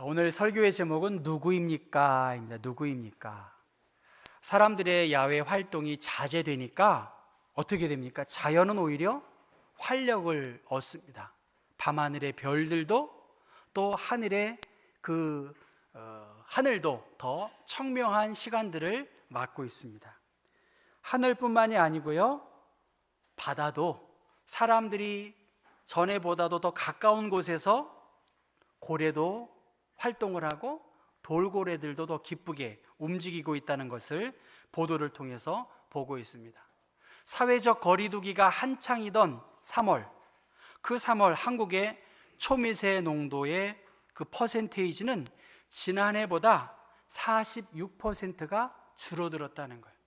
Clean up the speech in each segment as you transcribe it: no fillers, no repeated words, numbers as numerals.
오늘 설교의 제목은 누구입니까? 입니다. 누구입니까? 사람들의 야외 활동이 자제되니까 어떻게 됩니까? 자연은 오히려 활력을 얻습니다. 밤하늘의 별들도 또 하늘의 하늘도 더 청명한 시간들을 맞고 있습니다. 하늘뿐만이 아니고요, 바다도 사람들이 전에보다도 더 가까운 곳에서 고래도 활동을 하고 돌고래들도 더 기쁘게 움직이고 있다는 것을 보도를 통해서 보고 있습니다. 사회적 거리두기가 한창이던 3월, 그 3월 한국의 초미세 농도의 그 퍼센테이지는 지난해보다 46%가 줄어들었다는 거예요.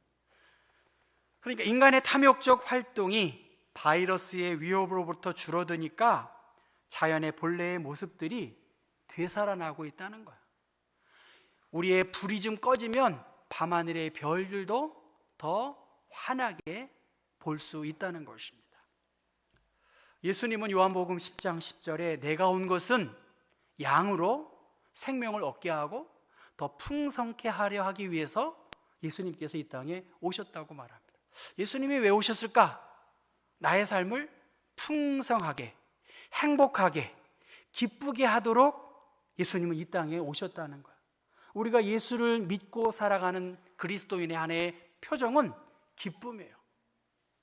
그러니까 인간의 탐욕적 활동이 바이러스의 위협으로부터 줄어드니까 자연의 본래의 모습들이 되살아나고 있다는 거예요. 우리의 불이 좀 꺼지면 밤하늘의 별들도 더 환하게 볼 수 있다는 것입니다. 예수님은 요한복음 10장 10절에 내가 온 것은 양으로 생명을 얻게 하고 더 풍성케 하려 하기 위해서 예수님께서 이 땅에 오셨다고 말합니다. 예수님이 왜 오셨을까? 나의 삶을 풍성하게, 행복하게, 기쁘게 하도록 예수님은 이 땅에 오셨다는 거예요. 우리가 예수를 믿고 살아가는 그리스도인의 한 해의 표정은 기쁨이에요.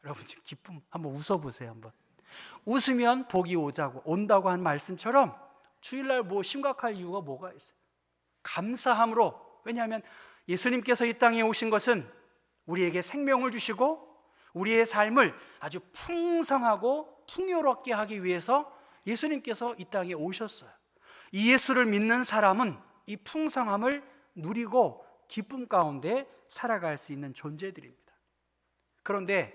여러분 지금 기쁨 한번 웃어보세요. 한번 웃으면 복이 온다고 한 말씀처럼 주일날 뭐 심각할 이유가 뭐가 있어요? 감사함으로. 왜냐하면 예수님께서 이 땅에 오신 것은 우리에게 생명을 주시고 우리의 삶을 아주 풍성하고 풍요롭게 하기 위해서 예수님께서 이 땅에 오셨어요. 이 예수를 믿는 사람은 이 풍성함을 누리고 기쁨 가운데 살아갈 수 있는 존재들입니다. 그런데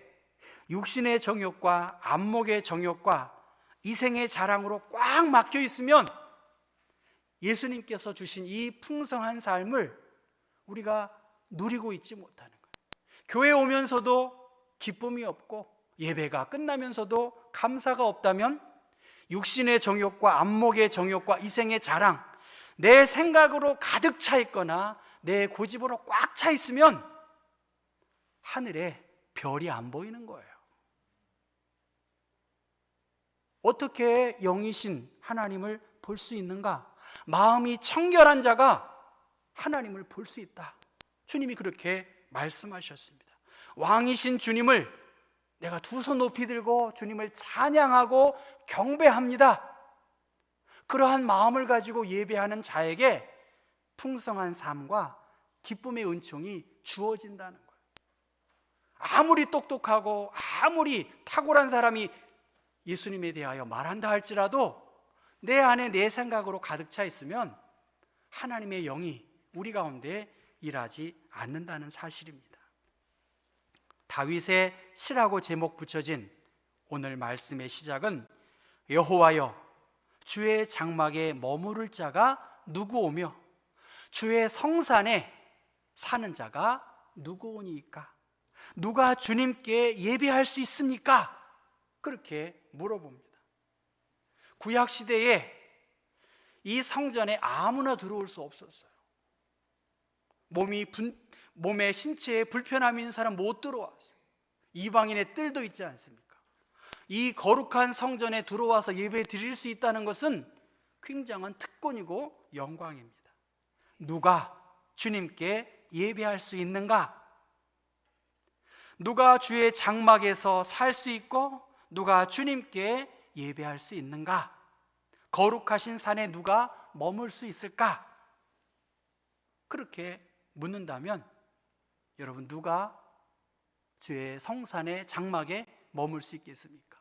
육신의 정욕과 안목의 정욕과 이생의 자랑으로 꽉 막혀 있으면 예수님께서 주신 이 풍성한 삶을 우리가 누리고 있지 못하는 거예요. 교회 오면서도 기쁨이 없고 예배가 끝나면서도 감사가 없다면 육신의 정욕과 안목의 정욕과 이생의 자랑, 내 생각으로 가득 차 있거나 내 고집으로 꽉 차 있으면 하늘에 별이 안 보이는 거예요. 어떻게 영이신 하나님을 볼 수 있는가? 마음이 청결한 자가 하나님을 볼 수 있다. 주님이 그렇게 말씀하셨습니다. 왕이신 주님을 내가 두 손 높이 들고 주님을 찬양하고 경배합니다. 그러한 마음을 가지고 예배하는 자에게 풍성한 삶과 기쁨의 은총이 주어진다는 거예요. 아무리 똑똑하고 아무리 탁월한 사람이 예수님에 대하여 말한다 할지라도 내 안에 내 생각으로 가득 차 있으면 하나님의 영이 우리 가운데 일하지 않는다는 사실입니다. 다윗의 시라고 제목 붙여진 오늘 말씀의 시작은 여호와여 주의 장막에 머무를 자가 누구오며 주의 성산에 사는 자가 누구오니까? 누가 주님께 예배할 수 있습니까? 그렇게 물어봅니다. 구약시대에 이 성전에 아무나 들어올 수 없었어요. 몸에 신체에 불편함이 있는 사람 못 들어왔어요. 이방인의 뜰도 있지 않습니까? 이 거룩한 성전에 들어와서 예배 드릴 수 있다는 것은 굉장한 특권이고 영광입니다. 누가 주님께 예배할 수 있는가? 누가 주의 장막에서 살 수 있고 누가 주님께 예배할 수 있는가? 거룩하신 산에 누가 머물 수 있을까? 그렇게 묻는다면 여러분 누가 주의 성산의 장막에 머물 수 있겠습니까?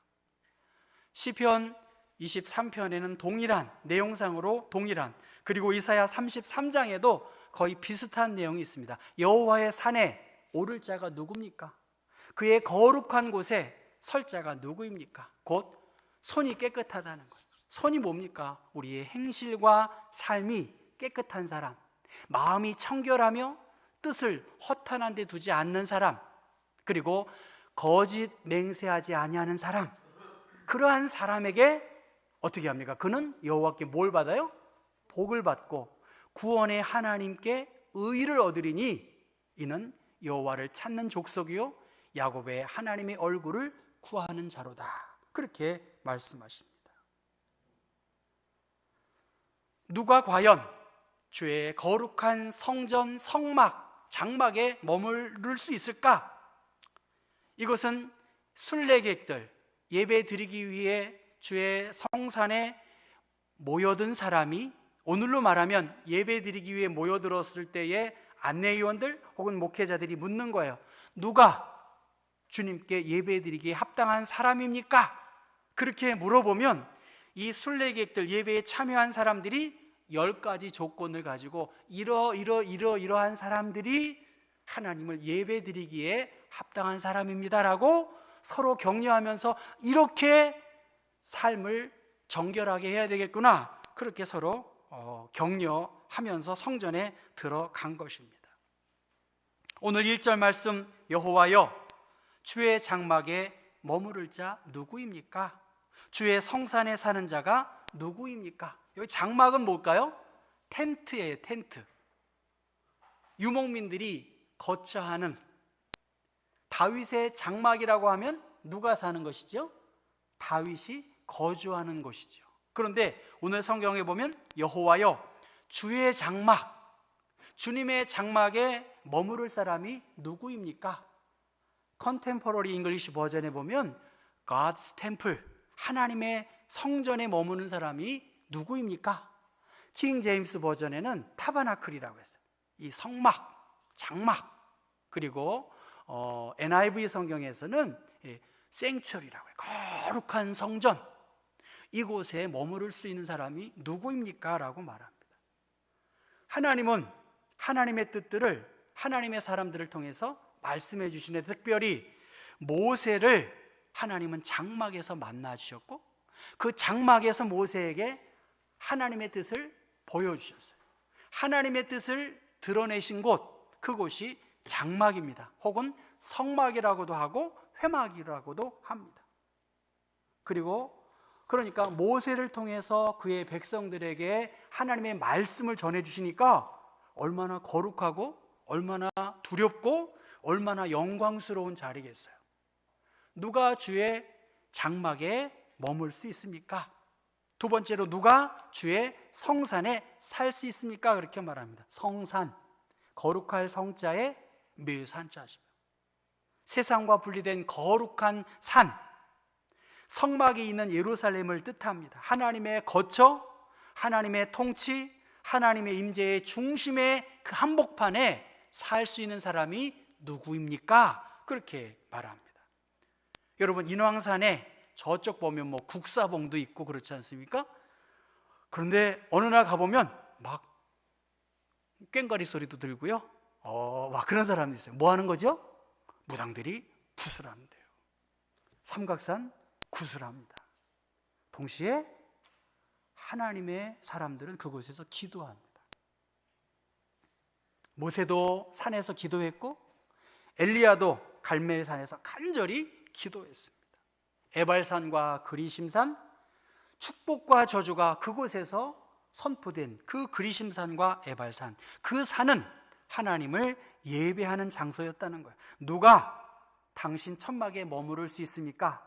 시편 23편에는 동일한 내용상으로 그리고 이사야 33장에도 거의 비슷한 내용이 있습니다. 여호와의 산에 오를 자가 누굽니까? 그의 거룩한 곳에 설 자가 누구입니까? 곧 손이 깨끗하다는 거예요. 손이 뭡니까? 우리의 행실과 삶이 깨끗한 사람, 마음이 청결하며 뜻을 허탄한 데 두지 않는 사람, 그리고 거짓 맹세하지 아니하는 사람, 그러한 사람에게 어떻게 합니까? 그는 여호와께 뭘 받아요? 복을 받고 구원의 하나님께 의를 얻으리니 이는 여호와를 찾는 족속이요 야곱의 하나님의 얼굴을 구하는 자로다. 그렇게 말씀하십니다. 누가 과연 주의 거룩한 성전 성막 장막에 머무를 수 있을까? 이것은 순례객들, 예배 드리기 위해 주의 성산에 모여든 사람이, 오늘로 말하면 예배 드리기 위해 모여들었을 때의 안내위원들 혹은 목회자들이 묻는 거예요. 누가 주님께 예배 드리기에 합당한 사람입니까? 그렇게 물어보면 이 순례객들, 예배에 참여한 사람들이 10가지 조건을 가지고 이러한 사람들이 하나님을 예배 드리기에 합당한 사람입니다라고 서로 격려하면서 이렇게 삶을 정결하게 해야 되겠구나, 그렇게 서로 격려하면서 성전에 들어간 것입니다. 오늘 1절 말씀, 여호와여 주의 장막에 머무를 자 누구입니까? 주의 성산에 사는 자가 누구입니까? 여기 장막은 뭘까요? 텐트예요. 텐트. 유목민들이 거처하는, 다윗의 장막이라고 하면 누가 사는 것이죠? 다윗이 거주하는 곳이죠. 그런데 오늘 성경에 보면 여호와여 주의 장막, 주님의 장막에 머무를 사람이 누구입니까? 컨템포러리 잉글리시 버전에 보면 God's temple, 하나님의 성전에 머무는 사람이 누구입니까? 킹 제임스 버전에는 타버나클이라고 했어요. 이 성막, 장막. 그리고 NIV 성경에서는 생츄어리라고 해요. 거룩한 성전. 이곳에 머무를 수 있는 사람이 누구입니까? 라고 말합니다. 하나님은 하나님의 뜻들을 하나님의 사람들을 통해서 말씀해 주시는데, 특별히 모세를 하나님은 장막에서 만나 주셨고 그 장막에서 모세에게 하나님의 뜻을 보여주셨어요. 하나님의 뜻을 드러내신 곳, 그곳이 장막입니다. 혹은 성막이라고도 하고 회막이라고도 합니다. 그리고 그러니까 모세를 통해서 그의 백성들에게 하나님의 말씀을 전해주시니까 얼마나 거룩하고 얼마나 두렵고 얼마나 영광스러운 자리겠어요. 누가 주의 장막에 머물 수 있습니까? 두 번째로 누가 주의 성산에 살 수 있습니까? 그렇게 말합니다. 성산, 거룩할 성자에 매산자시며 세상과 분리된 거룩한 산, 성막이 있는 예루살렘을 뜻합니다. 하나님의 거처, 하나님의 통치, 하나님의 임재의 중심의 그 한복판에 살 수 있는 사람이 누구입니까? 그렇게 말합니다. 여러분, 인왕산에 저쪽 보면 뭐 국사봉도 있고 그렇지 않습니까? 그런데 어느 날 가보면 막 꽹과리 소리도 들고요. 막 그런 사람이 있어요. 뭐 하는 거죠? 무당들이 구슬합니다. 삼각산 구슬합니다. 동시에 하나님의 사람들은 그곳에서 기도합니다. 모세도 산에서 기도했고 엘리야도 갈멜산에서 간절히 기도했습니다. 에발산과 그리심산, 축복과 저주가 그곳에서 선포된 그 그리심산과 에발산, 그 산은 하나님을 예배하는 장소였다는 거예요. 누가 당신 천막에 머무를 수 있습니까?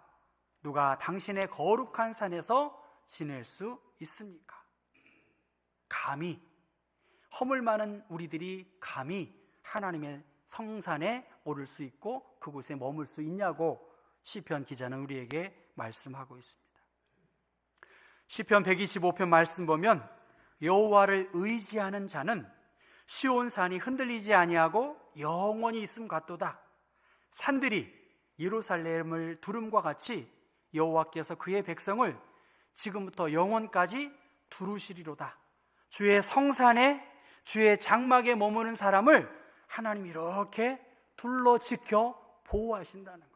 누가 당신의 거룩한 산에서 지낼 수 있습니까? 감히, 허물 많은 우리들이 감히 하나님의 성산에 오를 수 있고 그곳에 머물 수 있냐고 시편 기자는 우리에게 말씀하고 있습니다. 시편 125편 말씀 보면 여호와를 의지하는 자는 시온산이 흔들리지 아니하고 영원히 있음 같도다. 산들이 예루살렘을 두름과 같이 여호와께서 그의 백성을 지금부터 영원까지 두루시리로다. 주의 성산에, 주의 장막에 머무는 사람을 하나님이 이렇게 둘러 지켜 보호하신다는 거예요.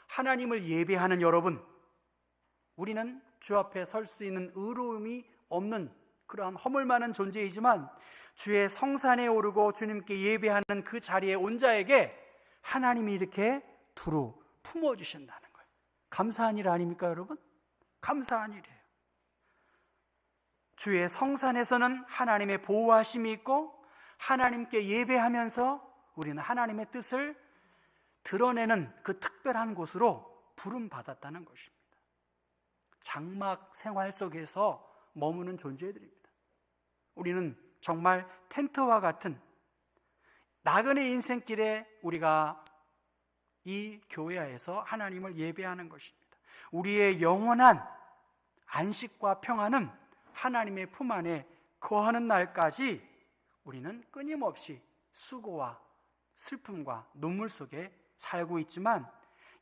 하나님을 예배하는 여러분, 우리는 주 앞에 설 수 있는 의로움이 없는 그러한 허물 많은 존재이지만 주의 성산에 오르고 주님께 예배하는 그 자리에 온 자에게 하나님이 이렇게 두루 품어주신다는 거예요. 감사한 일 아닙니까, 여러분? 감사한 일이에요. 주의 성산에서는 하나님의 보호하심이 있고 하나님께 예배하면서 우리는 하나님의 뜻을 드러내는 그 특별한 곳으로 부름받았다는 것입니다. 장막 생활 속에서 머무는 존재들입니다. 우리는 정말 텐트와 같은 나그네 인생길에 우리가 이 교회에서 하나님을 예배하는 것입니다. 우리의 영원한 안식과 평안은 하나님의 품 안에 거하는 날까지 우리는 끊임없이 수고와 슬픔과 눈물 속에 살고 있지만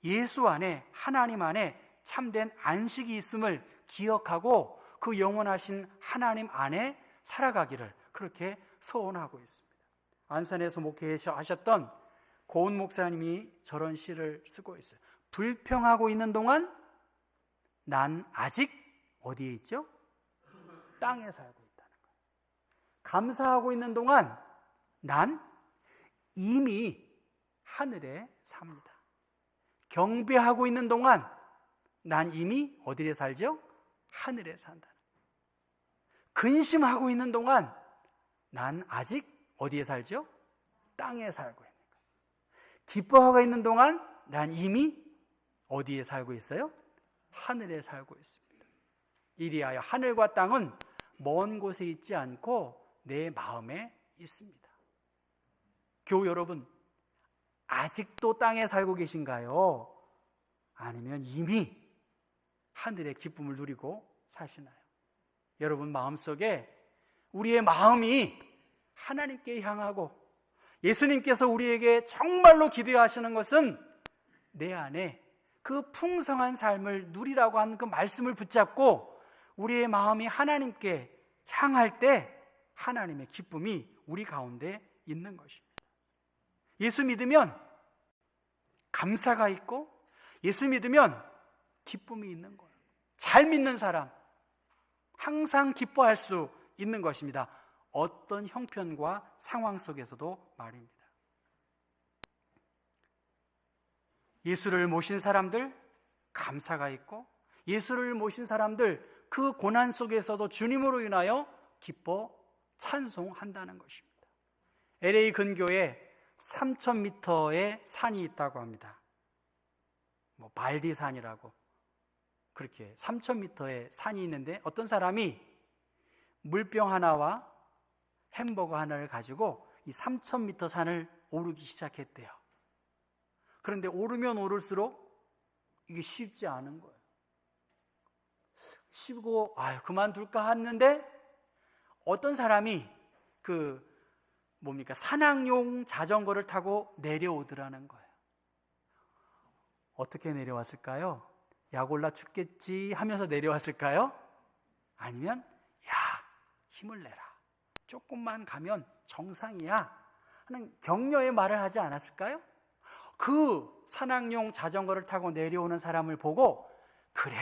예수 안에, 하나님 안에 참된 안식이 있음을 기억하고 그 영원하신 하나님 안에 살아가기를 그렇게 소원하고 있습니다. 안산에서 목회하셨던 고은 목사님이 저런 시를 쓰고 있어요. 불평하고 있는 동안 난 아직 어디에 있죠? 땅에 살고 있다는 거예요. 감사하고 있는 동안 난 이미 하늘에 삽니다. 경배하고 있는 동안 난 이미 어디에 살죠? 하늘에 산다. 근심하고 있는 동안 난 아직 어디에 살죠? 땅에 살고 있는 거예요. 기뻐하고 있는 동안 난 이미 어디에 살고 있어요? 하늘에 살고 있습니다. 이리하여 하늘과 땅은 먼 곳에 있지 않고 내 마음에 있습니다. 교우 여러분, 아직도 땅에 살고 계신가요? 아니면 이미 하늘의 기쁨을 누리고 사시나요? 여러분 마음속에 우리의 마음이 하나님께 향하고 예수님께서 우리에게 정말로 기대하시는 것은 내 안에 그 풍성한 삶을 누리라고 하는 그 말씀을 붙잡고 우리의 마음이 하나님께 향할 때 하나님의 기쁨이 우리 가운데 있는 것입니다. 예수 믿으면 감사가 있고 예수 믿으면 기쁨이 있는 거예요. 잘 믿는 사람 항상 기뻐할 수 있는 것입니다. 어떤 형편과 상황 속에서도 말입니다. 예수를 모신 사람들 감사가 있고 예수를 모신 사람들 그 고난 속에서도 주님으로 인하여 기뻐 찬송한다는 것입니다. LA 근교에 3,000m의 산이 있다고 합니다. 발디산이라고 그렇게 3,000m의 산이 있는데 어떤 사람이 물병 하나와 햄버거 하나를 가지고 이 3,000m 산을 오르기 시작했대요. 그런데 오르면 오를수록 이게 쉽지 않은 거예요. 쉽고 그만둘까 했는데 어떤 사람이 산악용 자전거를 타고 내려오더라는 거예요. 어떻게 내려왔을까요? 약 올라 죽겠지 하면서 내려왔을까요? 아니면 힘을 내라. 조금만 가면 정상이야 하는 격려의 말을 하지 않았을까요? 그 산악용 자전거를 타고 내려오는 사람을 보고 그래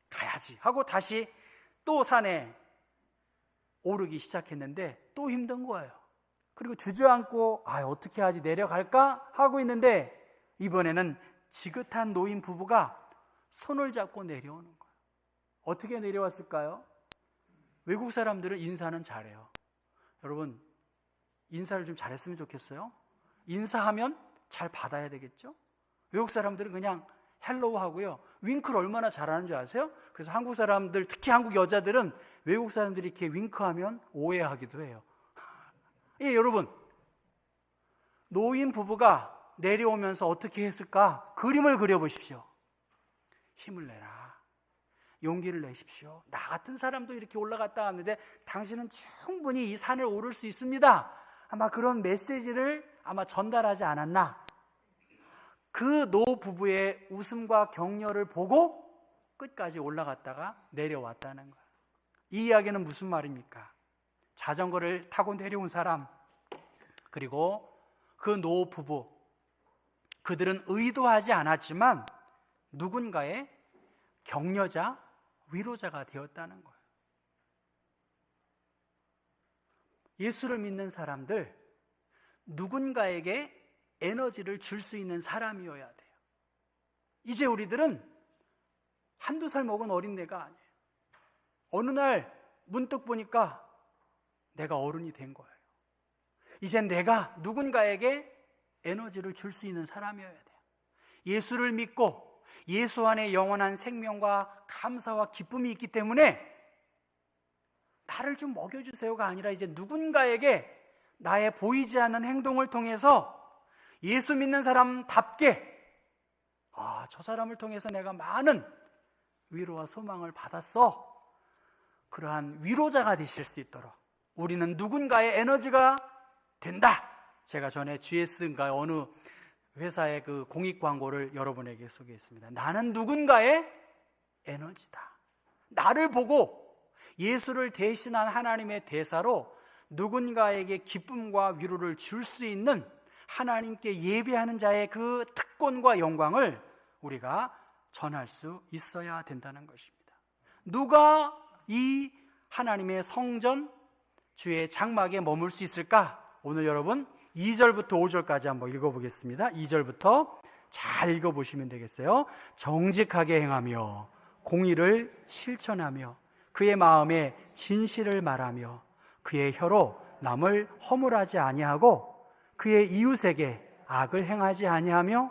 가야지 하고 다시 또 산에 오르기 시작했는데 또 힘든 거예요. 그리고 주저앉고 어떻게 하지 내려갈까 하고 있는데 이번에는 지긋한 노인 부부가 손을 잡고 내려오는 거예요. 어떻게 내려왔을까요? 외국 사람들은 인사는 잘해요. 여러분 인사를 좀 잘했으면 좋겠어요. 인사하면 잘 받아야 되겠죠? 외국 사람들은 그냥 헬로우 하고요. 윙크를 얼마나 잘하는 줄 아세요? 그래서 한국 사람들, 특히 한국 여자들은 외국 사람들이 이렇게 윙크하면 오해하기도 해요. 예, 여러분 노인 부부가 내려오면서 어떻게 했을까? 그림을 그려보십시오. 힘을 내라. 용기를 내십시오. 나 같은 사람도 이렇게 올라갔다 왔는데 당신은 충분히 이 산을 오를 수 있습니다. 아마 그런 메시지를 아마 전달하지 않았나. 그 노부부의 웃음과 격려를 보고 끝까지 올라갔다가 내려왔다는 거예요. 이 이야기는 무슨 말입니까? 자전거를 타고 내려온 사람 그리고 그 노부부 그들은 의도하지 않았지만 누군가의 격려자, 위로자가 되었다는 거예요. 예수를 믿는 사람들 누군가에게 에너지를 줄 수 있는 사람이어야 돼요. 이제 우리들은 한두 살 먹은 어린애가 아니에요. 어느 날 문득 보니까 내가 어른이 된 거예요. 이젠 내가 누군가에게 에너지를 줄 수 있는 사람이어야 돼요. 예수를 믿고 예수 안에 영원한 생명과 감사와 기쁨이 있기 때문에 나를 좀 먹여주세요가 아니라 이제 누군가에게 나의 보이지 않는 행동을 통해서 예수 믿는 사람답게 저 사람을 통해서 내가 많은 위로와 소망을 받았어. 그러한 위로자가 되실 수 있도록 우리는 누군가의 에너지가 된다. 제가 전에 GS인가 어느 회사의 그 공익 광고를 여러분에게 소개했습니다. 나는 누군가의 에너지다. 나를 보고 예수를 대신한 하나님의 대사로 누군가에게 기쁨과 위로를 줄 수 있는 하나님께 예배하는 자의 그 특권과 영광을 우리가 전할 수 있어야 된다는 것입니다. 누가 이 하나님의 성전 주의 장막에 머물 수 있을까? 오늘 여러분 2절부터 5절까지 한번 읽어보겠습니다. 2절부터 잘 읽어보시면 되겠어요. 정직하게 행하며 공의를 실천하며 그의 마음에 진실을 말하며 그의 혀로 남을 허물하지 아니하고 그의 이웃에게 악을 행하지 아니하며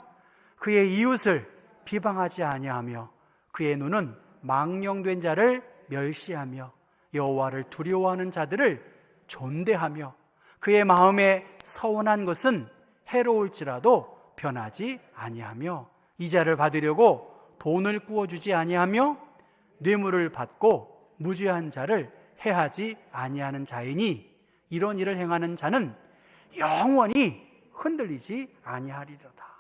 그의 이웃을 비방하지 아니하며 그의 눈은 망령된 자를 멸시하며 여호와를 두려워하는 자들을 존대하며 그의 마음에 서운한 것은 해로울지라도 변하지 아니하며 이자를 받으려고 돈을 꾸어주지 아니하며 뇌물을 받고 무죄한 자를 해하지 아니하는 자이니 이런 일을 행하는 자는 영원히 흔들리지 아니하리로다.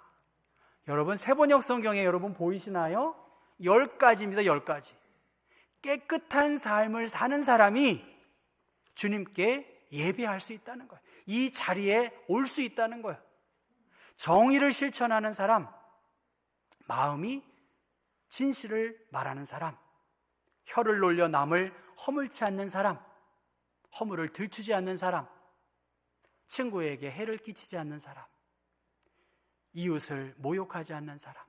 여러분 세번역 성경에 여러분 보이시나요? 10가지입니다. 10가지. 깨끗한 삶을 사는 사람이 주님께 예배할 수 있다는 거예요. 이 자리에 올 수 있다는 거예요. 정의를 실천하는 사람, 마음이 진실을 말하는 사람, 혀를 놀려 남을 허물치 않는 사람, 허물을 들추지 않는 사람, 친구에게 해를 끼치지 않는 사람, 이웃을 모욕하지 않는 사람,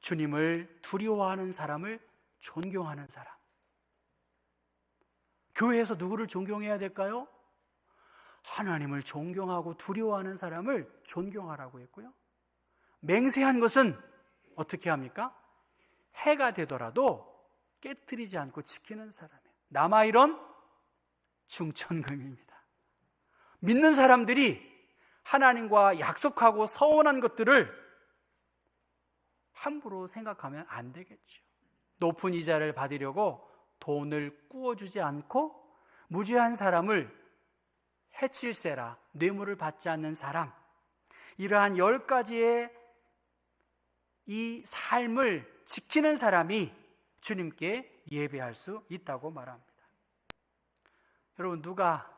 주님을 두려워하는 사람을 존경하는 사람. 교회에서 누구를 존경해야 될까요? 하나님을 존경하고 두려워하는 사람을 존경하라고 했고요. 맹세한 것은 어떻게 합니까? 해가 되더라도 깨트리지 않고 지키는 사람이에요. 남아이론 충천금입니다. 믿는 사람들이 하나님과 약속하고 서원한 것들을 함부로 생각하면 안 되겠죠. 높은 이자를 받으려고 돈을 꾸어주지 않고 무죄한 사람을 해칠세라 뇌물을 받지 않는 사람, 이러한 10가지의 이 삶을 지키는 사람이 주님께 예배할 수 있다고 말합니다. 여러분, 누가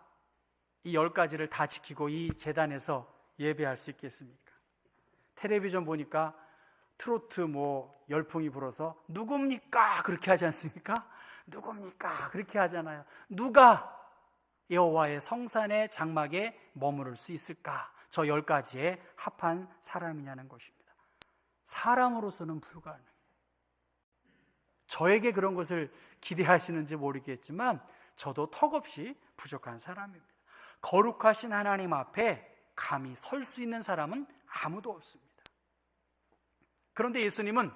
이 10가지를 다 지키고 이 제단에서 예배할 수 있겠습니까? 텔레비전 보니까 트로트 열풍이 불어서 누굽니까? 그렇게 하지 않습니까? 누굽니까? 그렇게 하잖아요. 누가 여호와의 성산의 장막에 머무를 수 있을까? 저 10가지에 합한 사람이냐는 것입니다. 사람으로서는 불가능해요. 저에게 그런 것을 기대하시는지 모르겠지만 저도 턱없이 부족한 사람입니다. 거룩하신 하나님 앞에 감히 설 수 있는 사람은 아무도 없습니다. 그런데 예수님은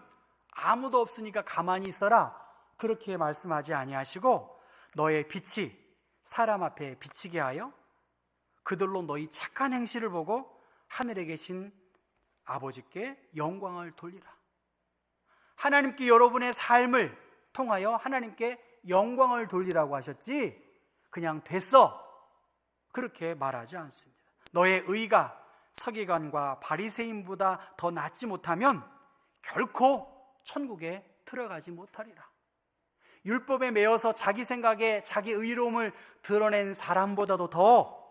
아무도 없으니까 가만히 있어라 그렇게 말씀하지 아니하시고 너의 빛이 사람 앞에 비치게 하여 그들로 너희 착한 행실을 보고 하늘에 계신 아버지께 영광을 돌리라. 하나님께 여러분의 삶을 통하여 하나님께 영광을 돌리라고 하셨지 그냥 됐어 그렇게 말하지 않습니다. 너의 의가 서기관과 바리새인보다 더 낫지 못하면 결코 천국에 들어가지 못하리라. 율법에 매여서 자기 생각에 자기 의로움을 드러낸 사람보다도 더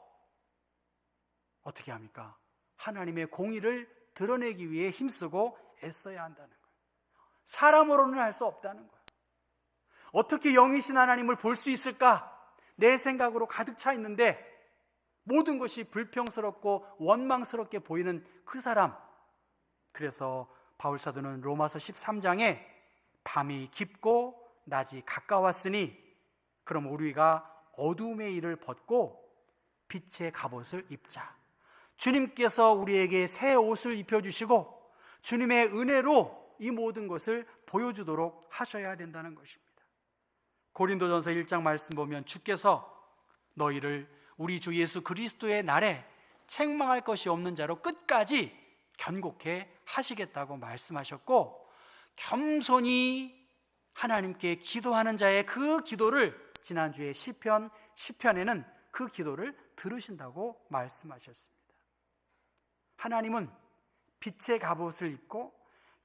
어떻게 합니까? 하나님의 공의를 드러내기 위해 힘쓰고 애써야 한다는 거예요. 사람으로는 할 수 없다는 거예요. 어떻게 영이신 하나님을 볼 수 있을까? 내 생각으로 가득 차 있는데 모든 것이 불평스럽고 원망스럽게 보이는 그 사람. 그래서 바울사도는 로마서 13장에 밤이 깊고 낮이 가까웠으니 그럼 우리가 어둠의 일을 벗고 빛의 갑옷을 입자. 주님께서 우리에게 새 옷을 입혀주시고 주님의 은혜로 이 모든 것을 보여주도록 하셔야 된다는 것입니다. 고린도전서 1장 말씀 보면 주께서 너희를 우리 주 예수 그리스도의 날에 책망할 것이 없는 자로 끝까지 견고케 하시겠다고 말씀하셨고, 겸손히 하나님께 기도하는 자의 그 기도를 지난주에 시편 10편에는 그 기도를 들으신다고 말씀하셨습니다. 하나님은 빛의 갑옷을 입고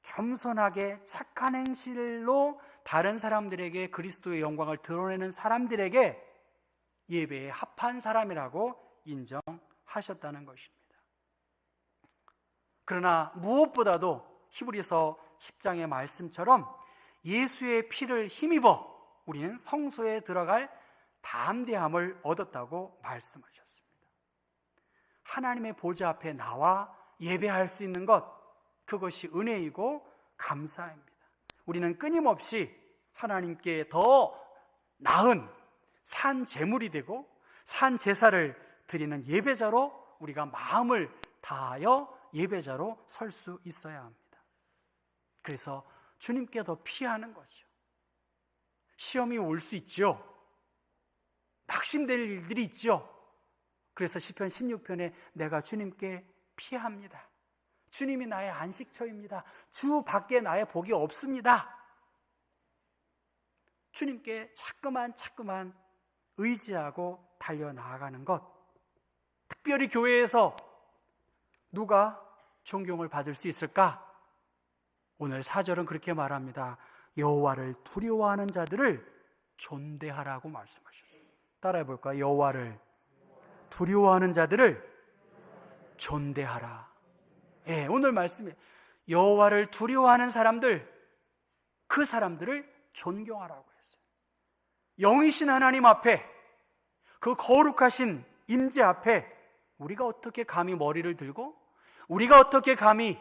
겸손하게 착한 행실로 다른 사람들에게 그리스도의 영광을 드러내는 사람들에게 예배에 합한 사람이라고 인정하셨다는 것입니다. 그러나 무엇보다도 히브리서 10장의 말씀처럼 예수의 피를 힘입어 우리는 성소에 들어갈 담대함을 얻었다고 말씀하셨습니다. 하나님의 보좌 앞에 나와 예배할 수 있는 것, 그것이 은혜이고 감사입니다. 우리는 끊임없이 하나님께 더 나은 산 제물이 되고 산 제사를 드리는 예배자로 우리가 마음을 다하여 예배자로 설 수 있어야 합니다. 그래서 주님께 더 피하는 거죠. 시험이 올 수 있죠. 낙심될 일들이 있죠. 그래서 시편 16편에 내가 주님께 피합니다. 주님이 나의 안식처입니다. 주 밖에 나의 복이 없습니다. 주님께 자꾸만 의지하고 달려나아가는 것. 특별히 교회에서 누가 존경을 받을 수 있을까? 오늘 4절은 그렇게 말합니다. 여호와를 두려워하는 자들을 존대하라고 말씀하셨어요. 따라해 볼까요? 여호와를 두려워하는 자들을 존대하라. 예, 오늘 말씀에 여호와를 두려워하는 사람들, 그 사람들을 존경하라고 했어요. 영이신 하나님 앞에, 그 거룩하신 임재 앞에 우리가 어떻게 감히 머리를 들고 우리가 어떻게 감히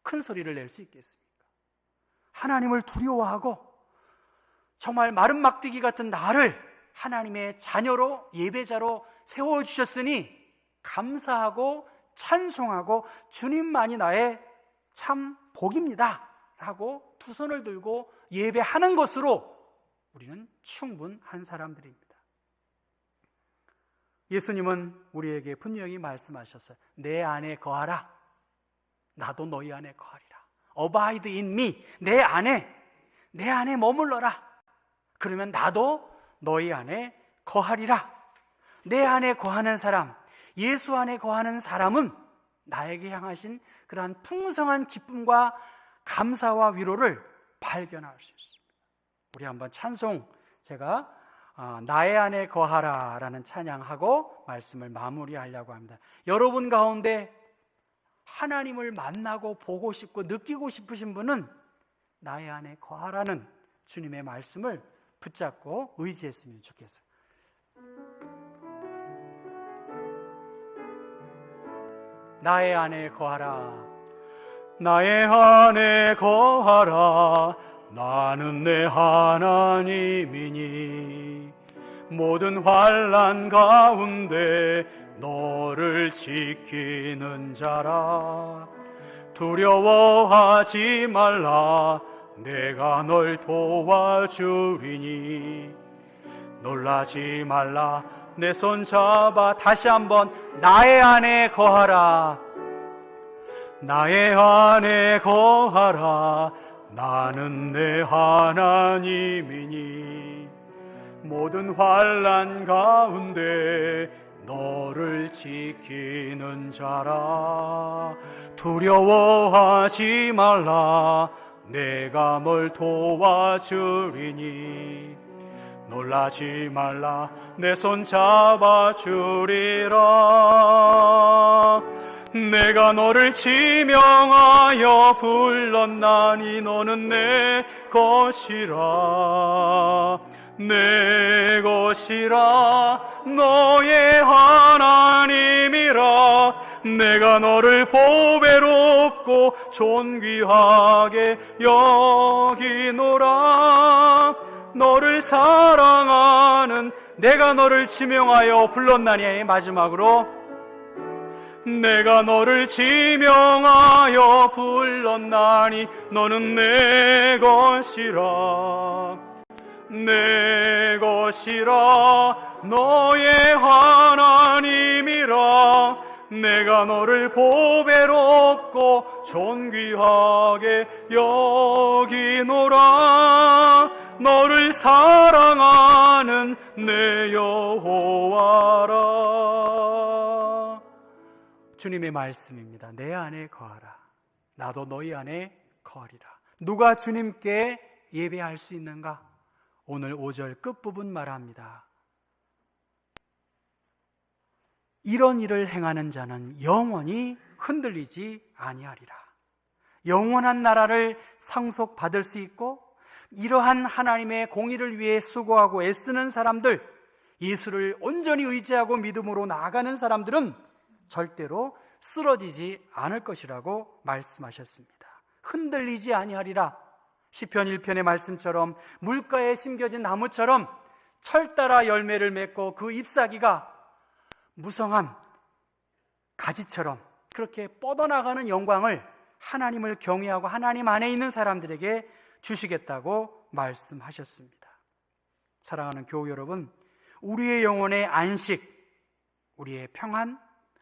큰 소리를 낼 수 있겠습니까? 하나님을 두려워하고 정말 마른 막대기 같은 나를 하나님의 자녀로 예배자로 세워주셨으니 감사하고 찬송하고 주님만이 나의 참 복입니다 라고 두 손을 들고 예배하는 것으로 우리는 충분한 사람들입니다. 예수님은 우리에게 분명히 말씀하셨어요. 내 안에 거하라. 나도 너희 안에 거하리라. Abide in me. 내 안에 머물러라. 그러면 나도 너희 안에 거하리라. 내 안에 거하는 사람, 예수 안에 거하는 사람은 나에게 향하신 그러한 풍성한 기쁨과 감사와 위로를 발견할 수 있습니다. 우리 한번 찬송, 제가 나의 안에 거하라 라는 찬양하고 말씀을 마무리하려고 합니다. 여러분 가운데 하나님을 만나고 보고 싶고 느끼고 싶으신 분은 나의 안에 거하라는 주님의 말씀을 붙잡고 의지했으면 좋겠어요. 나의 안에 거하라. 나의 안에 거하라. 나는 내 하나님이니 모든 환난 가운데 너를 지키는 자라. 두려워하지 말라. 내가 널 도와주리니 놀라지 말라. 내 손 잡아. 다시 한번 나의 안에 거하라. 나의 안에 거하라. 나는 내 하나님이니 모든 환난 가운데 너를 지키는 자라. 두려워하지 말라. 내가 널 도와주리니 놀라지 말라. 내 손 잡아주리라. 내가 너를 지명하여 불렀나니 너는 내 것이라. 내 것이라. 너의 하나님이라. 내가 너를 보배롭고 존귀하게 여기노라. 너를 사랑하는 내가 너를 지명하여 불렀나니. 마지막으로 내가 너를 지명하여 불렀나니 너는 내 것이라. 내 것이라 너의 하나님이라. 내가 너를 보배롭고 존귀하게 여기노라. 너를 사랑하는 내 여호와라. 주님의 말씀입니다. 내 안에 거하라. 나도 너희 안에 거하리라. 누가 주님께 예배할 수 있는가? 오늘 5절 끝부분 말합니다. 이런 일을 행하는 자는 영원히 흔들리지 아니하리라. 영원한 나라를 상속받을 수 있고, 이러한 하나님의 공의를 위해 수고하고 애쓰는 사람들, 예수를 온전히 의지하고 믿음으로 나아가는 사람들은 절대로 쓰러지지 않을 것이라고 말씀하셨습니다. 흔들리지 아니하리라. 시편 1편의 말씀처럼 물가에 심겨진 나무처럼 철따라 열매를 맺고 그 잎사귀가 무성한 가지처럼 그렇게 뻗어나가는 영광을 하나님을 경외하고 하나님 안에 있는 사람들에게 주시겠다고 말씀하셨습니다. 사랑하는 교우 여러분, 우리의 영혼의 안식, 우리의 평안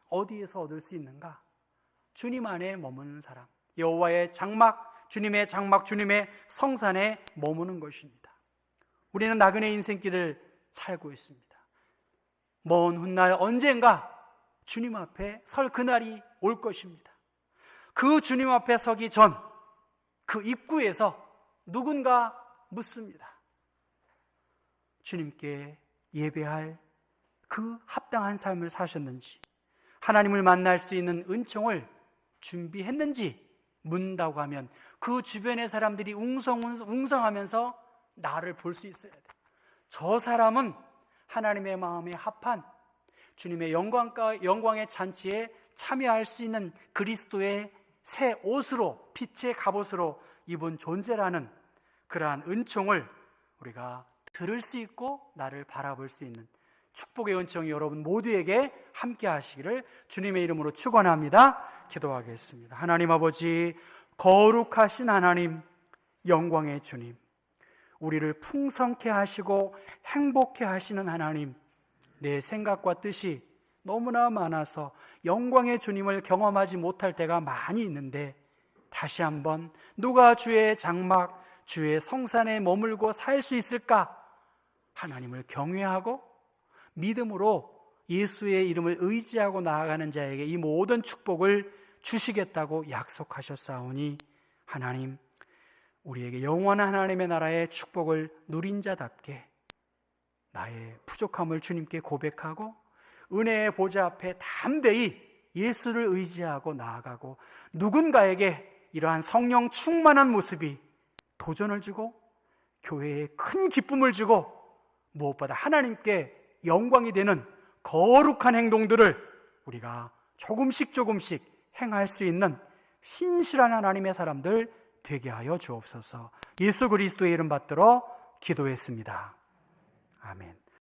어디에서 얻을 수 있는가? 주님 안에 머무는 사람, 여호와의 장막, 주님의 장막, 주님의 성산에 머무는 것입니다. 우리는 나그네 인생길을 살고 있습니다. 먼 훗날 언젠가 주님 앞에 설 그날이 올 것입니다. 그 주님 앞에 서기 전 그 입구에서 누군가 묻습니다. 주님께 예배할 그 합당한 삶을 사셨는지, 하나님을 만날 수 있는 은총을 준비했는지 묻는다고 하면 그 주변의 사람들이 웅성하면서 나를 볼 수 있어야 돼요. 저 사람은 하나님의 마음에 합한 주님의 영광의 잔치에 참여할 수 있는 그리스도의 새 옷으로, 빛의 갑옷으로 입은 존재라는 그러한 은총을 우리가 들을 수 있고 나를 바라볼 수 있는 축복의 은총이 여러분 모두에게 함께 하시기를 주님의 이름으로 축원합니다. 기도하겠습니다. 하나님 아버지, 거룩하신 하나님, 영광의 주님, 우리를 풍성케 하시고 행복케 하시는 하나님, 내 생각과 뜻이 너무나 많아서 영광의 주님을 경험하지 못할 때가 많이 있는데, 다시 한번 누가 주의 장막, 주의 성산에 머물고 살 수 있을까? 하나님을 경외하고 믿음으로 예수의 이름을 의지하고 나아가는 자에게 이 모든 축복을 주시겠다고 약속하셨사오니, 하나님, 우리에게 영원한 하나님의 나라의 축복을 누린 자답게 나의 부족함을 주님께 고백하고 은혜의 보좌 앞에 담대히 예수를 의지하고 나아가고, 누군가에게 이러한 성령 충만한 모습이 도전을 주고 교회에 큰 기쁨을 주고 무엇보다 하나님께 영광이 되는 거룩한 행동들을 우리가 조금씩 행할 수 있는 신실한 하나님의 사람들 되게 하여 주옵소서. 예수 그리스도의 이름 받들어 기도했습니다. 아멘.